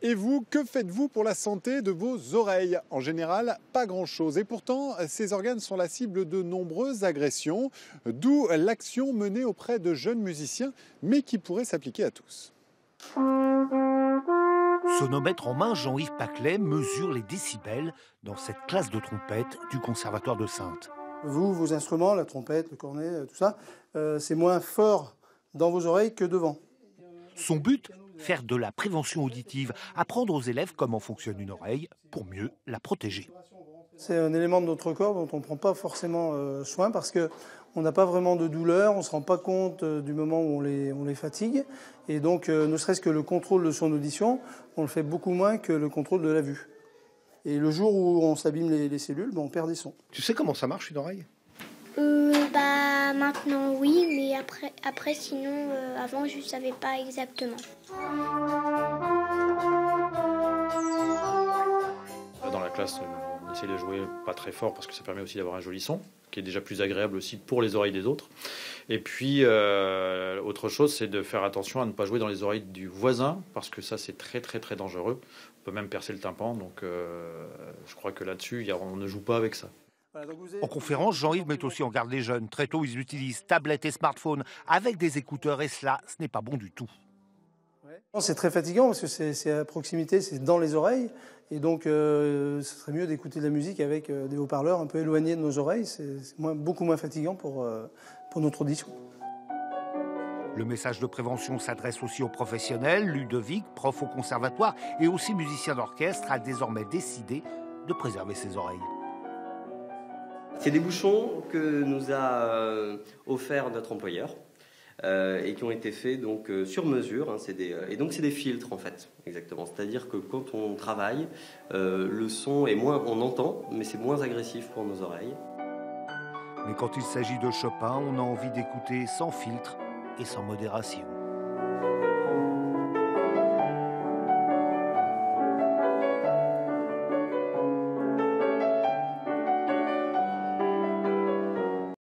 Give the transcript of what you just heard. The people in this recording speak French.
Et vous, que faites-vous pour la santé de vos oreilles? En général, pas grand-chose. Et pourtant, ces organes sont la cible de nombreuses agressions, d'où l'action menée auprès de jeunes musiciens, mais qui pourrait s'appliquer à tous. Sonomètre en main, Jean-Yves Paclet mesure les décibels dans cette classe de trompette du Conservatoire de Saintes. Vous, vos instruments, la trompette, le cornet, tout ça, c'est moins fort dans vos oreilles que devant. Son but, faire de la prévention auditive, apprendre aux élèves comment fonctionne une oreille pour mieux la protéger. C'est un élément de notre corps dont on ne prend pas forcément soin parce qu'on n'a pas vraiment de douleur, on ne se rend pas compte du moment où on les fatigue. Et donc, ne serait-ce que le contrôle de son audition, on le fait beaucoup moins que le contrôle de la vue. Et le jour où on s'abîme les cellules, on perd des sons. Tu sais comment ça marche une oreille ? Maintenant oui, mais après sinon, avant je ne savais pas exactement. Dans la classe, on essaie de jouer pas très fort parce que ça permet aussi d'avoir un joli son, qui est déjà plus agréable aussi pour les oreilles des autres. Et puis, autre chose, c'est de faire attention à ne pas jouer dans les oreilles du voisin, parce que ça, c'est très très très dangereux. On peut même percer le tympan, donc je crois que là-dessus, on ne joue pas avec ça. En conférence, Jean-Yves met aussi en garde les jeunes. Très tôt, ils utilisent tablettes et smartphones avec des écouteurs, et cela, ce n'est pas bon du tout. C'est très fatigant parce que c'est à proximité, c'est dans les oreilles. Et donc, ce serait mieux d'écouter de la musique avec des haut-parleurs un peu éloignés de nos oreilles. C'est beaucoup moins fatigant pour notre audition. Le message de prévention s'adresse aussi aux professionnels. Ludovic, prof au conservatoire et aussi musicien d'orchestre, a désormais décidé de préserver ses oreilles. C'est des bouchons que nous a offert notre employeur et qui ont été faits donc sur mesure. Et donc c'est des filtres en fait, exactement. C'est-à-dire que quand on travaille, le son est moins, on entend, mais c'est moins agressif pour nos oreilles. Mais quand il s'agit de Chopin, on a envie d'écouter sans filtre et sans modération.